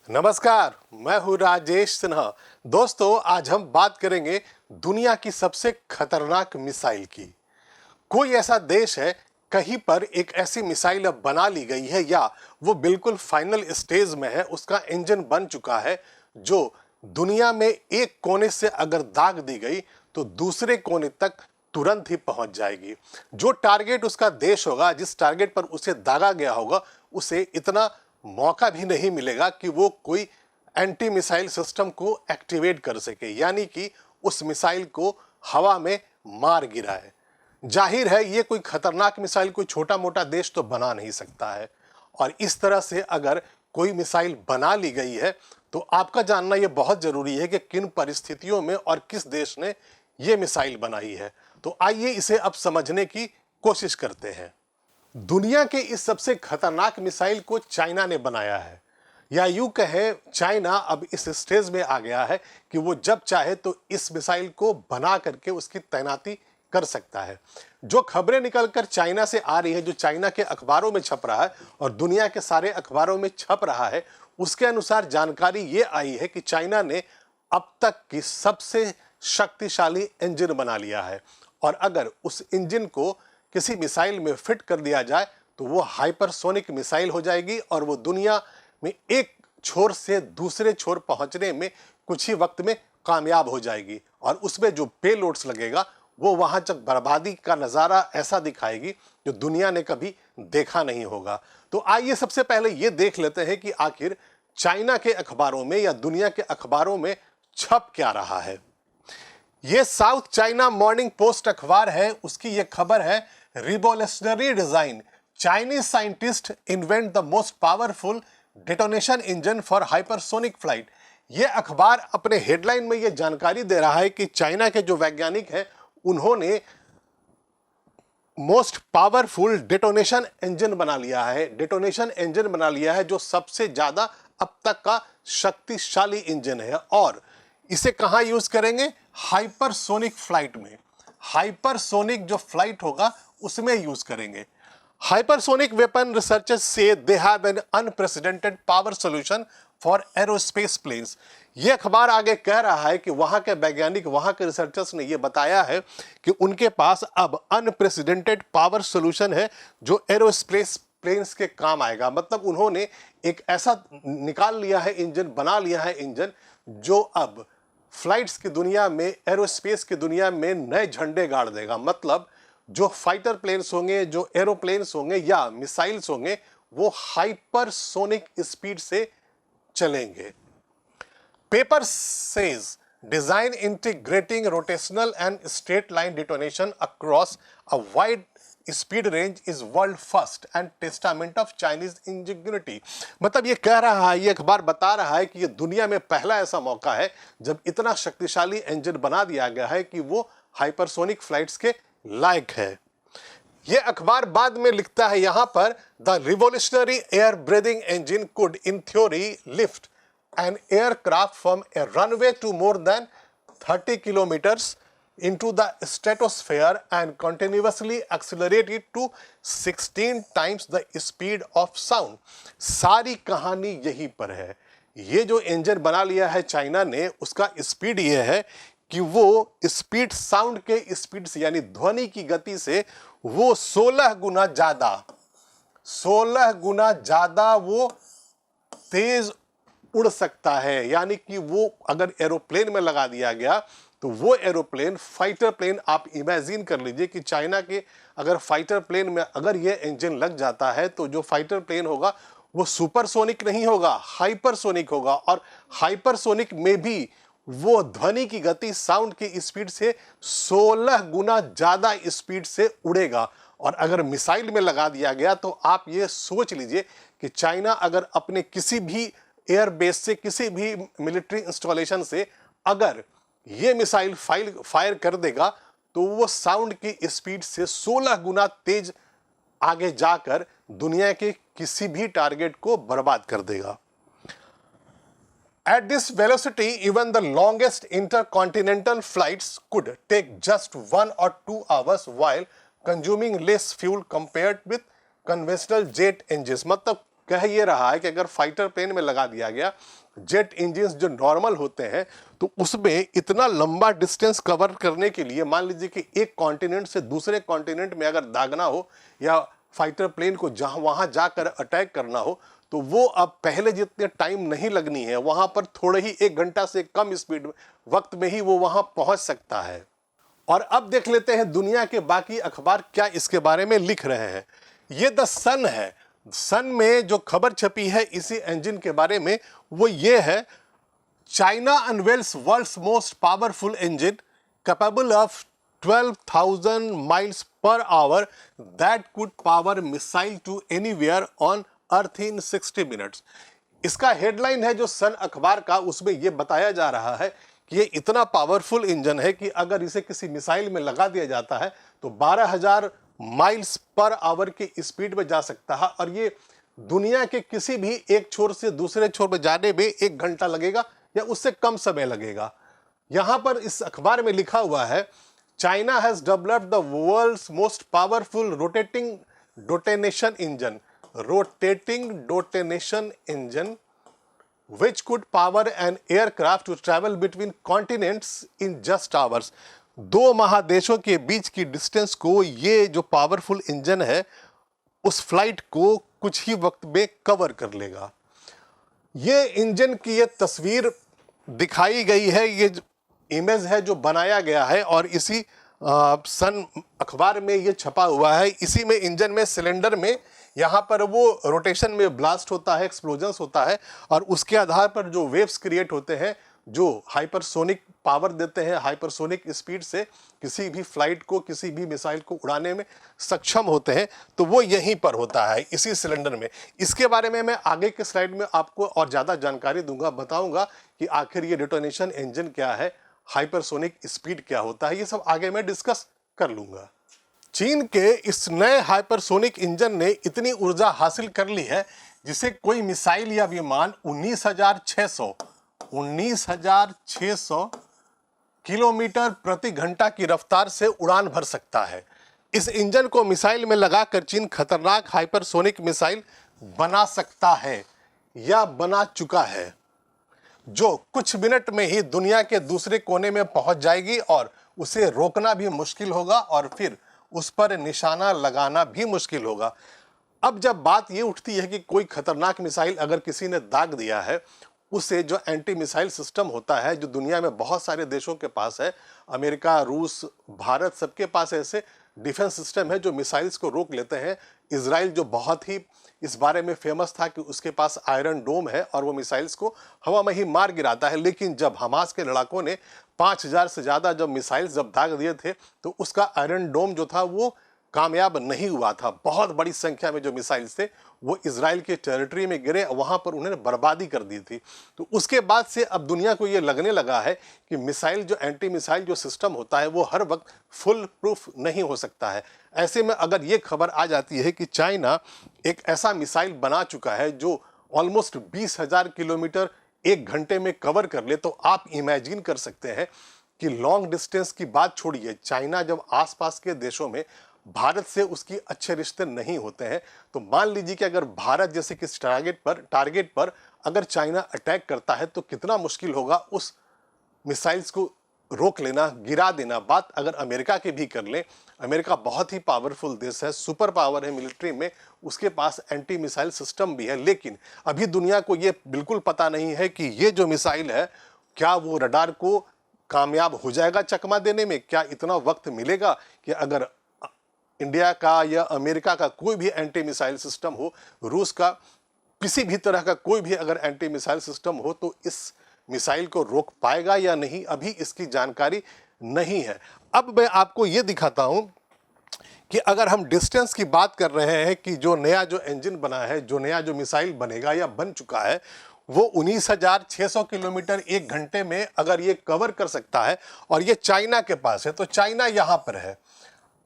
नमस्कार, मैं हूँ राजेश सिन्हा। दोस्तों, आज हम बात करेंगे दुनिया की सबसे खतरनाक मिसाइल की। कोई ऐसा देश है, कहीं पर एक ऐसी मिसाइल अब बना ली गई है या वो बिल्कुल फाइनल स्टेज में है, उसका इंजन बन चुका है, जो दुनिया में एक कोने से अगर दाग दी गई तो दूसरे कोने तक तुरंत ही पहुंच जाएगी। जो टारगेट उसका देश होगा, जिस टारगेट पर उसे दागा गया होगा, उसे इतना मौका भी नहीं मिलेगा कि वो कोई एंटी मिसाइल सिस्टम को एक्टिवेट कर सके, यानी कि उस मिसाइल को हवा में मार गिराए। जाहिर है, ये कोई खतरनाक मिसाइल कोई छोटा मोटा देश तो बना नहीं सकता है। और इस तरह से अगर कोई मिसाइल बना ली गई है तो आपका जानना यह बहुत जरूरी है कि किन परिस्थितियों में और किस देश ने यह मिसाइल बनाई है। तो आइए इसे अब समझने की कोशिश करते हैं। दुनिया के इस सबसे खतरनाक मिसाइल को चाइना ने बनाया है, या यूं कहें, चाइना अब इस स्टेज में आ गया है कि वो जब चाहे तो इस मिसाइल को बना करके उसकी तैनाती कर सकता है। जो खबरें निकलकर चाइना से आ रही है, जो चाइना के अखबारों में छप रहा है और दुनिया के सारे अखबारों में छप रहा है, उसके अनुसार जानकारी ये आई है कि चाइना ने अब तक की सबसे शक्तिशाली इंजन बना लिया है। और अगर उस इंजन को किसी मिसाइल में फिट कर दिया जाए तो वो हाइपरसोनिक मिसाइल हो जाएगी और वो दुनिया में एक छोर से दूसरे छोर पहुंचने में कुछ ही वक्त में कामयाब हो जाएगी। और उसमें जो पेलोड्स लगेगा वो वहां तक बर्बादी का नज़ारा ऐसा दिखाएगी जो दुनिया ने कभी देखा नहीं होगा। तो आइए सबसे पहले ये देख लेते हैं कि आखिर चाइना के अखबारों में या दुनिया के अखबारों में छप क्या रहा है। ये साउथ चाइना मॉर्निंग पोस्ट अखबार है, उसकी ये खबर है, revolutionary design, Chinese scientist invent the most powerful detonation engine for hypersonic flight. ये अखबार अपने हेडलाइन में ये जानकारी दे रहा है कि चाइना के जो वैज्ञानिक हैं उन्होंने मोस्ट पावरफुल डेटोनेशन इंजन बना लिया है। डेटोनेशन इंजन बना लिया है जो सबसे ज्यादा अब तक का शक्तिशाली इंजन है। और इसे कहां यूज करेंगे? हाइपरसोनिक फ्लाइट में। हाइपरसोनिक जो फ्लाइट होगा उसमें यूज करेंगे। हाइपरसोनिक वेपन रिसर्चर्स से they have an unprecedented power solution for aerospace planes. ये अखबार आगे कह रहा है कि वहां के वैज्ञानिक, वहां के रिसर्चर्स ने यह बताया है कि उनके पास अब अनप्रेसिडेंटेड पावर सॉल्यूशन है जो एरोस्पेस प्लेन्स के काम आएगा। मतलब उन्होंने एक ऐसा निकाल लिया है इंजन, बना लिया है इंजन, जो अब फ्लाइट्स की दुनिया में, एरोस्पेस की दुनिया में नए झंडे गाड़ देगा। मतलब जो फाइटर प्लेन्स होंगे, जो एरोप्लेन्स होंगे या मिसाइल्स होंगे, वो हाइपरसोनिक स्पीड से चलेंगे। Paper says design integrating rotational and straight line detonation across a wide speed range is world first and testament of Chinese ingenuity. मतलब ये कह रहा है, ये अखबार बता रहा है कि ये दुनिया में पहला ऐसा मौका है जब इतना शक्तिशाली इंजन बना दिया गया है कि वो हाइपरसोनिक फ्लाइट्स के लायक है। ये अखबार बाद में लिखता है यहां पर, the revolutionary air breathing engine could in theory lift an aircraft from a runway to more than 30 kilometres into the stratosphere and continuously accelerate it to 16 times the speed of sound। सारी कहानी यहीं पर है। ये जो engine बना लिया है चाइना ने, उसका स्पीड ये है कि वो स्पीड, साउंड के स्पीड से, यानी ध्वनि की गति से वो 16 गुना ज्यादा वो तेज उड़ सकता है। यानी कि वो अगर एरोप्लेन में लगा दिया गया तो वो एरोप्लेन, फाइटर प्लेन, आप इमेजिन कर लीजिए कि चाइना के अगर फाइटर प्लेन में अगर ये इंजन लग जाता है तो जो फाइटर प्लेन होगा वो सुपरसोनिक नहीं होगा, हाइपरसोनिक होगा। और हाइपरसोनिक में भी वो ध्वनि की गति, साउंड की स्पीड से 16 गुना ज्यादा स्पीड से उड़ेगा। और अगर मिसाइल में लगा दिया गया तो आप ये सोच लीजिए कि चाइना अगर अपने किसी भी एयरबेस से, किसी भी मिलिट्री इंस्टॉलेशन से अगर ये मिसाइल फायर कर देगा तो वो साउंड की स्पीड से 16 गुना तेज आगे जाकर दुनिया के किसी भी टारगेट को बर्बाद कर देगा। At this velocity, even the longest intercontinental flights could take just 1 or 2 hours while consuming less fuel compared with conventional jet engines। मतलब कह ये रहा है कि अगर फाइटर प्लेन में लगा दिया गया, जेट इंजन जो नॉर्मल होते हैं, तो उसमें इतना लंबा डिस्टेंस कवर करने के लिए, मान लीजिए कि एक कॉन्टिनेंट से दूसरे कॉन्टिनेंट में अगर दागना हो या फाइटर प्लेन को जहां वहां जाकर अटैक करना हो, तो वो अब पहले जितने टाइम नहीं लगनी है, वहां पर थोड़े ही 1 घंटा से कम स्पीड वक्त में ही वो वहां पहुंच सकता है। और अब देख लेते हैं दुनिया के बाकी अखबार क्या इसके बारे में लिख रहे हैं। ये द सन है। सन में जो खबर छपी है इसी इंजन के बारे में, वो ये है, China unveils world's most powerful engine capable of 12,000 miles per hour that could power missile to anywhere on earth in 60 minutes. इसका हेडलाइन है जो सन अखबार का, उसमें यह बताया जा रहा है कि ये इतना पावरफुल इंजन है कि अगर इसे किसी मिसाइल में लगा दिया जाता है तो 12,000 माइल्स पर आवर की स्पीड में जा सकता है, और ये दुनिया के किसी भी एक छोर से दूसरे छोर में जाने में 1 घंटा लगेगा या उससे कम समय लगेगा। यहां पर इस अखबार में लिखा हुआ है, China has developed the world's most powerful rotating detonation engine which could power an aircraft to travel between continents in just hours। 2 महादेशों के बीच की डिस्टेंस को ये जो पावरफुल इंजन है उस फ्लाइट को कुछ ही वक्त में कवर कर लेगा। ये इंजन की ये तस्वीर दिखाई गई है, ये इमेज है जो बनाया गया है और इसी सन अखबार में ये छपा हुआ है। इसी में इंजन में सिलेंडर में यहाँ पर वो रोटेशन में ब्लास्ट होता है, एक्सप्लोजन्स होता है, और उसके आधार पर जो वेव्स क्रिएट होते हैं जो हाइपरसोनिक पावर देते हैं, हाइपरसोनिक स्पीड से किसी भी फ्लाइट को, किसी भी मिसाइल को उड़ाने में सक्षम होते हैं, तो वो यहीं पर होता है इसी सिलेंडर में। इसके बारे में मैं आगे के स्लाइड में आपको और ज़्यादा जानकारी दूंगा, बताऊंगा कि आखिर ये डिटोनेशन इंजन क्या है, हाइपरसोनिक स्पीड क्या होता है, ये सब आगे मैं डिस्कस कर लूंगा। चीन के इस नए हाइपरसोनिक इंजन ने इतनी ऊर्जा हासिल कर ली है जिसे कोई मिसाइल या विमान 19,600 किलोमीटर प्रति घंटा की रफ्तार से उड़ान भर सकता है। इस इंजन को मिसाइल में लगाकर चीन खतरनाक हाइपरसोनिक मिसाइल बना सकता है या बना चुका है, जो कुछ मिनट में ही दुनिया के दूसरे कोने में पहुंच जाएगी और उसे रोकना भी मुश्किल होगा और फिर उस पर निशाना लगाना भी मुश्किल होगा। अब जब बात ये उठती है कि कोई खतरनाक मिसाइल अगर किसी ने दाग दिया है, उसे जो एंटी मिसाइल सिस्टम होता है जो दुनिया में बहुत सारे देशों के पास है, अमेरिका, रूस, भारत, सबके पास ऐसे डिफेंस सिस्टम है जो मिसाइल्स को रोक लेते हैं। इजराइल जो बहुत ही इस बारे में फेमस था कि उसके पास आयरन डोम है और वो मिसाइल्स को हवा में ही मार गिराता है, लेकिन जब हमास के लड़ाकों ने 5,000 से ज़्यादा जब मिसाइल्स जब दाग दिए थे तो उसका आयरन डोम जो था वो कामयाब नहीं हुआ था। बहुत बड़ी संख्या में जो मिसाइल्स थे वो इजराइल के टेरिटरी में गिरे, वहाँ पर उन्होंने बर्बादी कर दी थी। तो उसके बाद से अब दुनिया को ये लगने लगा है कि मिसाइल जो एंटी मिसाइल जो सिस्टम होता है वो हर वक्त फुल प्रूफ नहीं हो सकता है। ऐसे में अगर ये खबर आ जाती है कि चाइना एक ऐसा मिसाइल बना चुका है जो ऑलमोस्ट 20,000 किलोमीटर 1 घंटे में कवर कर ले, तो आप इमेजिन कर सकते हैं कि लॉन्ग डिस्टेंस की बात छोड़िए, चाइना जब आसपास के देशों में भारत से उसकी अच्छे रिश्ते नहीं होते हैं, तो मान लीजिए कि अगर भारत जैसे किस टारगेट पर अगर चाइना अटैक करता है तो कितना मुश्किल होगा उस मिसाइल्स को रोक लेना, गिरा देना। बात अगर अमेरिका की भी कर लें, अमेरिका बहुत ही पावरफुल देश है, सुपर पावर है मिलिट्री में, उसके पास एंटी मिसाइल सिस्टम भी है, लेकिन अभी दुनिया को ये बिल्कुल पता नहीं है कि ये जो मिसाइल है क्या वो रडार को कामयाब हो जाएगा चकमा देने में, क्या इतना वक्त मिलेगा कि अगर इंडिया का या अमेरिका का कोई भी एंटी मिसाइल सिस्टम हो, रूस का किसी भी तरह का कोई भी अगर एंटी मिसाइल सिस्टम हो, तो इस मिसाइल को रोक पाएगा या नहीं, अभी इसकी जानकारी नहीं है। अब मैं आपको ये दिखाता हूं कि अगर हम डिस्टेंस की बात कर रहे हैं कि जो नया जो इंजन बना है, जो नया जो मिसाइल बनेगा या बन चुका है, वो 19,600 किलोमीटर 1 घंटे में अगर ये कवर कर सकता है और ये चाइना के पास है, तो चाइना यहाँ पर है।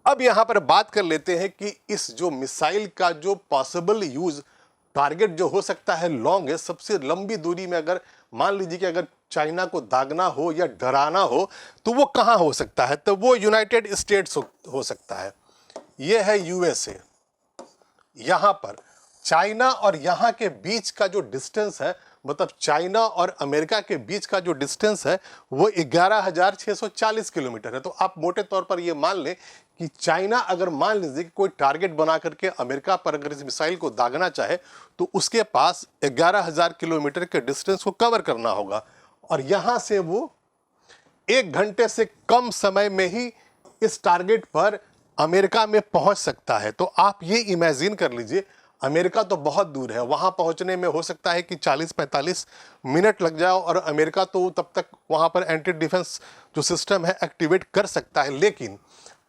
अब यहाँ पर बात कर लेते हैं कि इस जो मिसाइल का जो पॉसिबल यूज टारगेट जो हो सकता है लॉन्ग है, सबसे लंबी दूरी में अगर मान लीजिए कि अगर चाइना को दागना हो या डराना हो तो वो कहाँ हो सकता है, तो वो यूनाइटेड स्टेट्स हो सकता है। ये है यूएसए। यहाँ पर चाइना और यहाँ के बीच का जो डिस्टेंस है, मतलब चाइना और अमेरिका के बीच का जो डिस्टेंस है वो 11,640 किलोमीटर है। तो आप मोटे तौर पर ये मान लें कि चाइना अगर मान लीजिए कि कोई टारगेट बना करके अमेरिका पर अगर इस मिसाइल को दागना चाहे तो उसके पास 11,000 किलोमीटर के डिस्टेंस को कवर करना होगा, और यहाँ से वो 1 घंटे से कम समय में ही इस टारगेट पर अमेरिका में पहुंच सकता है। तो आप ये इमेजिन कर लीजिए, अमेरिका तो बहुत दूर है, वहां पहुंचने में हो सकता है कि 40-45 मिनट लग जाए, और अमेरिका तो तब तक वहां पर एंटी डिफेंस जो सिस्टम है एक्टिवेट कर सकता है। लेकिन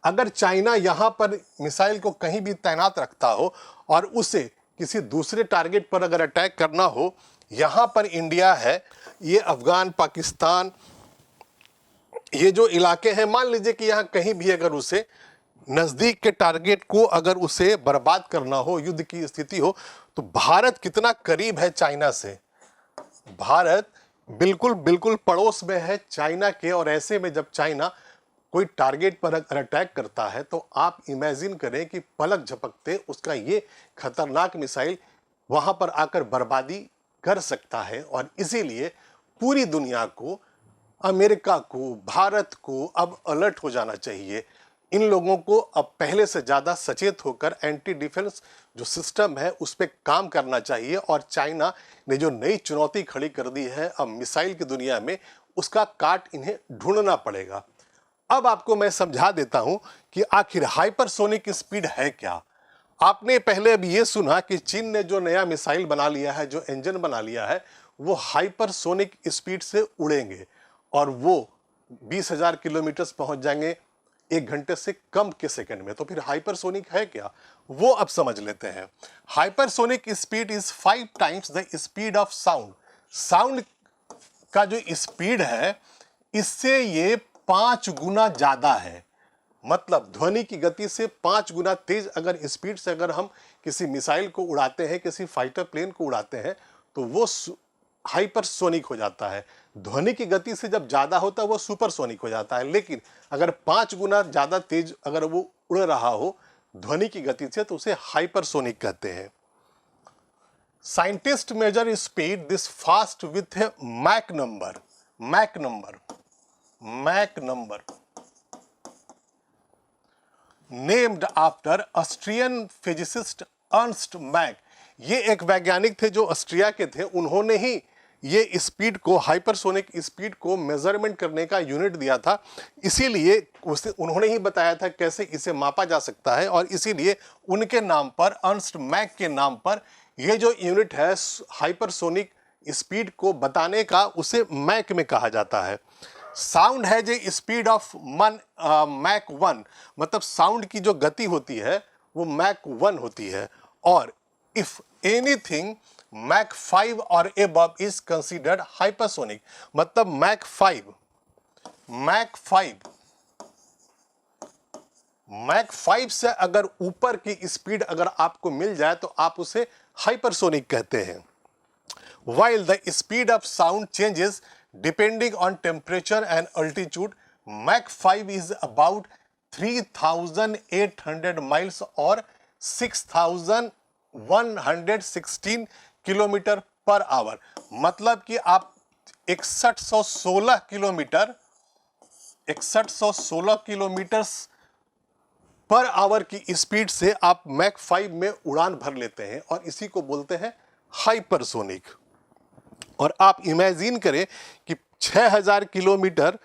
अगर चाइना यहां पर मिसाइल को कहीं भी तैनात रखता हो और उसे किसी दूसरे टारगेट पर अगर अटैक करना हो, यहां पर इंडिया है, ये अफगान, पाकिस्तान, ये जो इलाके हैं, मान लीजिए कि यहाँ कहीं भी अगर उसे नजदीक के टारगेट को अगर उसे बर्बाद करना हो, युद्ध की स्थिति हो, तो भारत कितना करीब है चाइना से। भारत बिल्कुल बिल्कुल पड़ोस में है चाइना के, और ऐसे में जब चाइना कोई टारगेट पर अगर अटैक करता है तो आप इमेजिन करें कि पलक झपकते उसका ये खतरनाक मिसाइल वहां पर आकर बर्बादी कर सकता है। और इसीलिए पूरी दुनिया को, अमेरिका को, भारत को अब अलर्ट हो जाना चाहिए। इन लोगों को अब पहले से ज़्यादा सचेत होकर एंटी डिफेंस जो सिस्टम है उस पर काम करना चाहिए। और चाइना ने जो नई चुनौती खड़ी कर दी है अब मिसाइल की दुनिया में, उसका काट इन्हें ढूंढना पड़ेगा। अब आपको मैं समझा देता हूं कि आखिर हाइपरसोनिक स्पीड है क्या। आपने पहले अभी ये सुना कि चीन ने जो नया मिसाइल बना लिया है, जो इंजन बना लिया है, वो हाइपरसोनिक स्पीड से उड़ेंगे और वो 20,000 किलोमीटर पहुंच जाएंगे 1 घंटे से कम के सेकंड में। तो फिर हाइपरसोनिक है क्या, वो अब समझ लेते हैं। Hypersonic speed is 5 times the speed of sound. Sound का जो स्पीड है इससे ये 5 गुना ज्यादा है, मतलब ध्वनि की गति से 5 गुना तेज अगर स्पीड से अगर हम किसी मिसाइल को उड़ाते हैं, किसी फाइटर प्लेन को उड़ाते हैं, तो वो हाइपरसोनिक हो जाता है। ध्वनि की गति से जब ज्यादा होता है वो सुपरसोनिक हो जाता है। लेकिन अगर 5 गुना ज्यादा तेज अगर वो उड़ रहा हो ध्वनि की गति से तो उसे हाइपरसोनिक कहते हैं। Scientist measure speed this fast with a Mach number. Mach number, Mach number named after Austrian physicist Ernst Mach. ये एक वैज्ञानिक थे जो ऑस्ट्रिया के थे, उन्होंने ही ये स्पीड को, हाइपरसोनिक स्पीड को मेजरमेंट करने का यूनिट दिया था। इसीलिए उन्होंने ही बताया था कैसे इसे मापा जा सकता है, और इसीलिए उनके नाम पर, अर्नस्ट मैक के नाम पर, ये जो यूनिट है हाइपरसोनिक स्पीड को बताने का, उसे मैक में कहा जाता है। साउंड है जो स्पीड ऑफ मैक 1, मतलब साउंड की जो गति होती है वो मैक 1 होती है। और इफ एनीथिंग मैक 5 और एबव इज कंसीडर्ड हाइपरसोनिक, मतलब मैक 5 से अगर ऊपर की स्पीड अगर आपको मिल जाए तो आप उसे हाइपरसोनिक कहते हैं। While the speed of sound changes depending on temperature and altitude, Mach 5 is about 3,800 miles or 6,116 kilometre per hour. मतलब कि आप 6116 किलोमीटर पर आवर की स्पीड से आप मैक 5 में उड़ान भर लेते हैं, और इसी को बोलते हैं हाइपरसोनिक। और आप इमेजिन करें कि 6000 किलोमीटर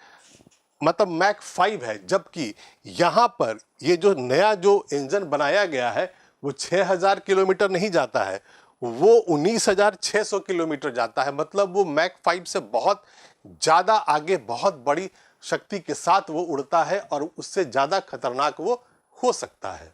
मतलब मैक 5 है, जबकि यहाँ पर ये जो नया जो इंजन बनाया गया है वो 6000 किलोमीटर नहीं जाता है, वो 19,600 किलोमीटर जाता है। मतलब वो मैक 5 से बहुत ज़्यादा आगे, बहुत बड़ी शक्ति के साथ वो उड़ता है, और उससे ज़्यादा खतरनाक वो हो सकता है।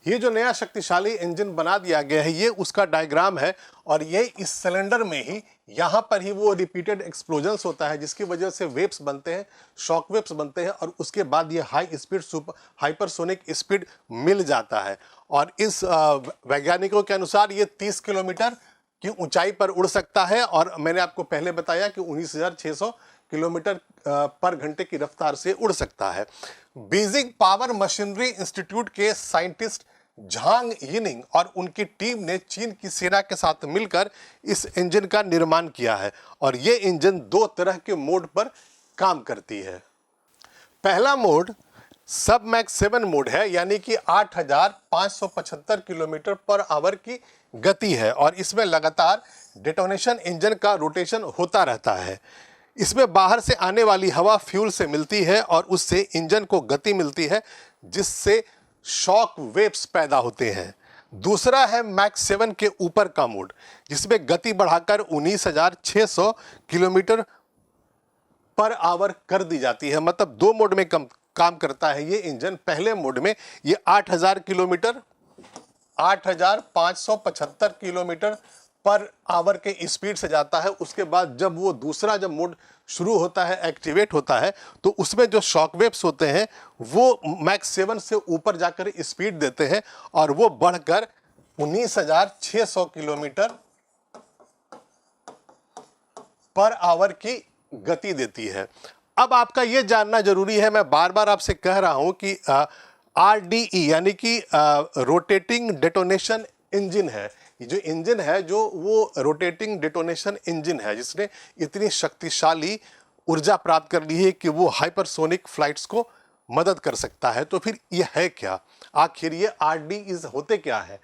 ये जो नया शक्तिशाली इंजन बना दिया गया है ये उसका डायग्राम है, और ये इस सिलेंडर में ही, यहाँ पर ही वो रिपीटेड एक्सप्लोजन्स होता है जिसकी वजह से वेव्स बनते हैं, शॉक वेव्स बनते हैं, और उसके बाद ये हाई स्पीड हाइपरसोनिक स्पीड मिल जाता है। और इस वैज्ञानिकों के अनुसार ये 30 किलोमीटर की ऊंचाई पर उड़ सकता है, और मैंने आपको पहले बताया कि 19,600 किलोमीटर पर घंटे की रफ्तार से उड़ सकता है। बीजिंग पावर मशीनरी इंस्टीट्यूट के साइंटिस्ट झांग यिनिंग और उनकी टीम ने चीन की सेना के साथ मिलकर इस इंजन का निर्माण किया है और ये इंजन दो तरह के मोड पर काम करती है। पहला मोड सब मैक 7 मोड है, यानी कि 8,575 किलोमीटर पर आवर की गति है और इसमें लगातार डेटोनेशन इंजन का रोटेशन होता रहता है। इसमें बाहर से आने वाली हवा फ्यूल से मिलती है और उससे इंजन को गति मिलती है, जिससे शॉक वेव्स पैदा होते हैं। दूसरा है मैक 7 के ऊपर का मोड, जिसमें गति बढ़ाकर 19,600 किलोमीटर पर आवर कर दी जाती है। मतलब दो मोड में काम करता है ये इंजन। पहले मोड में ये 8,575 किलोमीटर पर आवर के स्पीड से जाता है। उसके बाद जब वो दूसरा मोड शुरू होता है, एक्टिवेट होता है, तो उसमें जो शॉक वेव्स होते हैं वो मैक 7 से ऊपर जाकर स्पीड देते हैं और वो बढ़कर 19,600 किलोमीटर पर आवर की गति देती है। अब आपका यह जानना जरूरी है, मैं बार बार आपसे कह रहा हूं कि RDE यानी कि रोटेटिंग डेटोनेशन इंजन है। ये जो इंजन है जो वो रोटेटिंग डेटोनेशन इंजन है, जिसने इतनी शक्तिशाली ऊर्जा प्राप्त कर ली है कि वो हाइपरसोनिक फ्लाइट्स को मदद कर सकता है। तो फिर ये है क्या, आखिर ये RDE होते क्या है,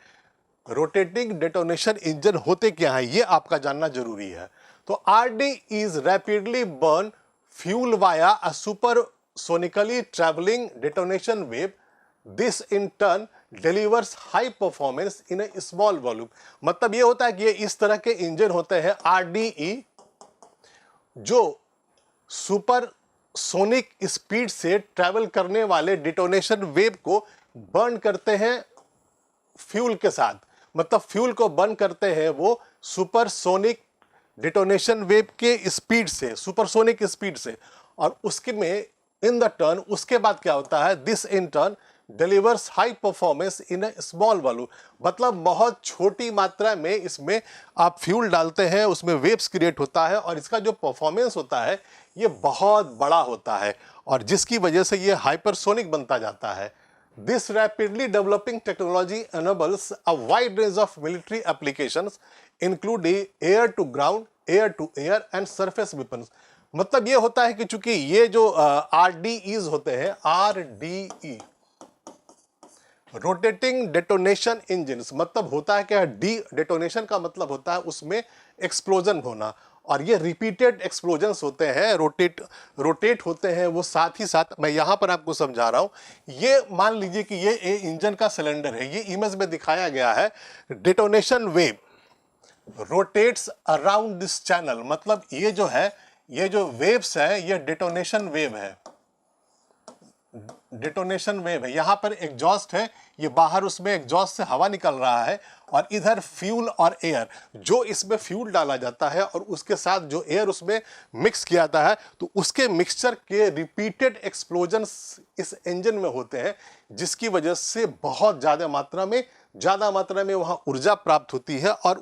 रोटेटिंग डेटोनेशन इंजन होते क्या है, ये आपका जानना जरूरी है। तो RDE rapidly burn fuel via a supersonically traveling detonation wave. This in turn delivers high performance in a small volume. मतलब ये होता है कि ये इस तरह के इंजन होते हैं RDE जो सुपर सोनिक स्पीड से ट्रैवल करने वाले डिटोनेशन वेव को बर्न करते हैं फ्यूल के साथ। मतलब फ्यूल को बर्न करते हैं वो सुपरसोनिक डिटोनेशन वेव के स्पीड से, सुपरसोनिक स्पीड से, और उसके में इन द टर्न उसके बाद क्या होता है, this in turn delivers high performance in a small volume. मतलब बहुत छोटी मात्रा में इसमें आप फ्यूल डालते हैं, उसमें वेव्स क्रिएट होता है और इसका जो परफॉर्मेंस होता है ये बहुत बड़ा होता है और जिसकी वजह से ये हाइपरसोनिक बनता जाता है। This rapidly developing technology enables a wide range of military applications, including air to ground, air to air and surface weapons. मतलब ये होता है कि चूंकि ये जो RDEs होते हैं, RDE रोटेटिंग डेटोनेशन इंजन, मतलब होता है क्या, डी डेटोनेशन का मतलब होता है उसमें एक्सप्लोजन होना, और ये रिपीटेड एक्सप्लोजन्स होते हैं, रोटेट होते हैं वो। साथ ही साथ मैं यहां पर आपको समझा रहा हूं, ये मान लीजिए कि ये इंजन का सिलेंडर है, ये इमेज में दिखाया गया है। Detonation wave rotates around this channel, मतलब ये जो है, ये जो वेव्स है ये डेटोनेशन वेव है, डेटोनेशन वेव है। यहां पर एग्जॉस्ट है, ये बाहर उसमें एग्जॉस्ट से हवा निकल रहा है और इधर फ्यूल और एयर, जो इसमें फ्यूल डाला जाता है और उसके साथ जो एयर उसमें मिक्स किया जाता है, तो उसके मिक्सचर के रिपीटेड एक्सप्लोजन्स इस इंजन में होते हैं, जिसकी वजह से बहुत ज़्यादा मात्रा में वहाँ ऊर्जा प्राप्त होती है और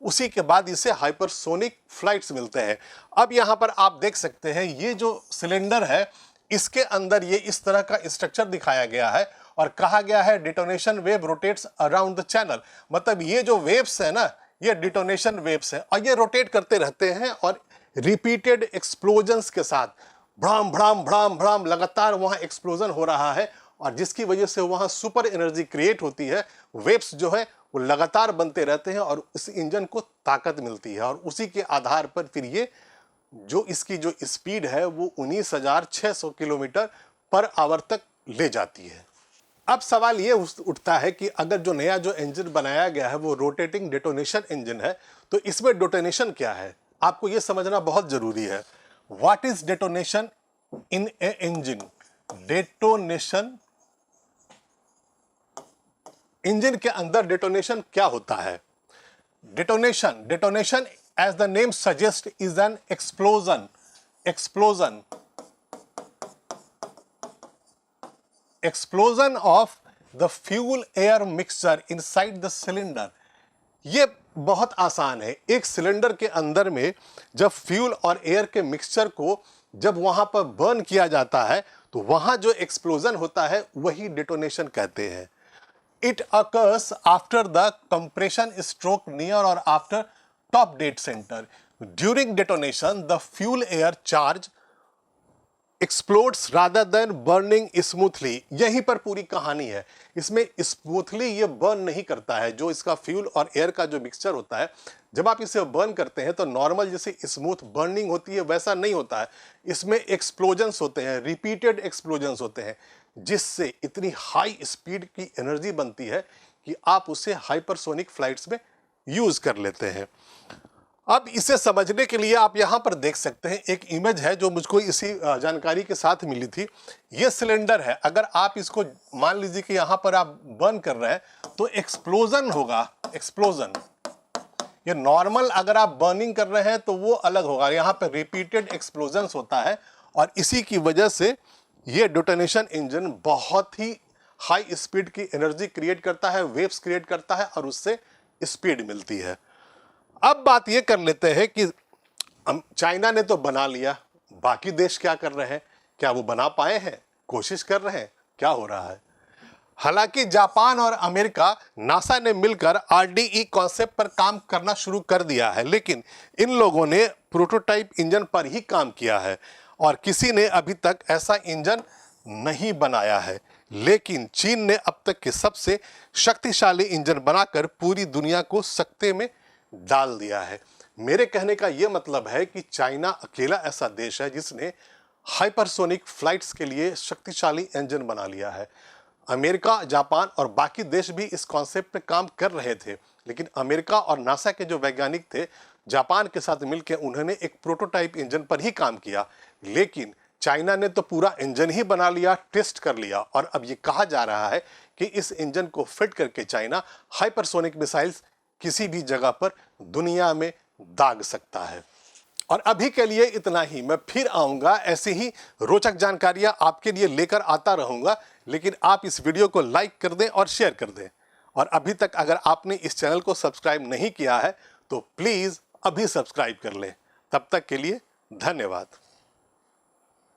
उसी के बाद इसे हाइपरसोनिक फ्लाइट्स मिलते हैं। अब यहाँ पर आप देख सकते हैं ये जो सिलेंडर है इसके अंदर ये इस तरह का स्ट्रक्चर दिखाया गया है और कहा गया है detonation wave rotates around the channel. मतलब ये जो वेव्स है ना, ये डिटोनेशन वेव्स है और ये रोटेट करते रहते हैं और रिपीटेड एक्सप्लोजन्स के साथ भ्राम भ्राम भ्राम भ्राम लगातार वहाँ एक्सप्लोजन हो रहा है और जिसकी वजह से वहाँ सुपर एनर्जी क्रिएट होती है। वेव्स जो है वो लगातार बनते रहते हैं और इस इंजन को ताकत मिलती है और उसी के आधार पर फिर ये जो इसकी जो स्पीड है वो 19,600 किलोमीटर पर आवर तक ले जाती है। अब सवाल ये उठता है कि अगर जो नया जो इंजन बनाया गया है वो रोटेटिंग डेटोनेशन इंजन है, तो इसमें डेटोनेशन क्या है, आपको ये समझना बहुत जरूरी है। What is detonation in A engine? Detonation, engine के अंदर डेटोनेशन क्या होता है? Detonation as the name suggests is an explosion of the fuel air mixture inside the cylinder। ये बहुत आसान है। एक सिलेंडर के अंदर में जब फ्यूल और एयर के मिक्सचर को जब वहां पर बर्न किया जाता है तो वहां जो एक्सप्लोजन होता है वही डेटोनेशन कहते हैं। It occurs after the compression stroke near or after top dead center. During detonation, the fuel air charge explodes rather than burning smoothly. यहीं पर पूरी कहानी है। इसमें स्मूथली ये बर्न नहीं करता है। जो इसका फ्यूल और एयर का जो मिक्सचर होता है, जब आप इसे बर्न करते हैं तो नॉर्मल जैसे स्मूथ बर्निंग होती है वैसा नहीं होता है। इसमें एक्सप्लोजन्स होते हैं, रिपीटेड एक्सप्लोजन्स होते हैं, जिससे इतनी हाई स्पीड की एनर्जी बनती है कि आप उसे हाइपरसोनिक फ्लाइट्स में यूज कर लेते हैं। अब इसे समझने के लिए आप यहां पर देख सकते हैं, एक इमेज है जो मुझको इसी जानकारी के साथ मिली थी। ये सिलेंडर है, अगर आप इसको मान लीजिए कि यहां पर आप बर्न कर रहे हैं तो एक्सप्लोजन होगा। एक्सप्लोजन ये नॉर्मल अगर आप बर्निंग कर रहे हैं तो वो अलग होगा, यहां पर रिपीटेड एक्सप्लोजन्स होता है और इसी की वजह से ये डेटोनेशन इंजन बहुत ही हाई स्पीड की एनर्जी क्रिएट करता है, वेव्स क्रिएट करता है और उससे स्पीड मिलती है। अब बात ये कर लेते हैं कि चाइना ने तो बना लिया, बाकी देश क्या कर रहे हैं? क्या वो बना पाए हैं? कोशिश कर रहे हैं? क्या हो रहा है? हालांकि जापान और अमेरिका नासा ने मिलकर आरडीई कॉन्सेप्ट पर काम करना शुरू कर दिया है, लेकिन इन लोगों ने प्रोटोटाइप इंजन पर ही काम किया है और किसी ने अभी तक ऐसा इंजन नहीं बनाया है। लेकिन चीन ने अब तक के सबसे शक्तिशाली इंजन बनाकर पूरी दुनिया को सकते में डाल दिया है। मेरे कहने का यह मतलब है कि चाइना अकेला ऐसा देश है जिसने हाइपरसोनिक फ्लाइट्स के लिए शक्तिशाली इंजन बना लिया है। अमेरिका, जापान और बाकी देश भी इस कॉन्सेप्ट पे काम कर रहे थे, लेकिन अमेरिका और नासा के जो वैज्ञानिक थे, जापान के साथ मिलकर उन्होंने एक प्रोटोटाइप इंजन पर ही काम किया। लेकिन चाइना ने तो पूरा इंजन ही बना लिया, टेस्ट कर लिया और अब ये कहा जा रहा है कि इस इंजन को फिट करके चाइना हाइपरसोनिक मिसाइल्स किसी भी जगह पर दुनिया में दाग सकता है। और अभी के लिए इतना ही। मैं फिर आऊंगा, ऐसी ही रोचक जानकारियां आपके लिए लेकर आता रहूंगा, लेकिन आप इस वीडियो को लाइक कर दें और शेयर कर दें। और अभी तक अगर आपने इस चैनल को सब्सक्राइब नहीं किया है तो प्लीज अभी सब्सक्राइब कर लें। तब तक के लिए धन्यवाद।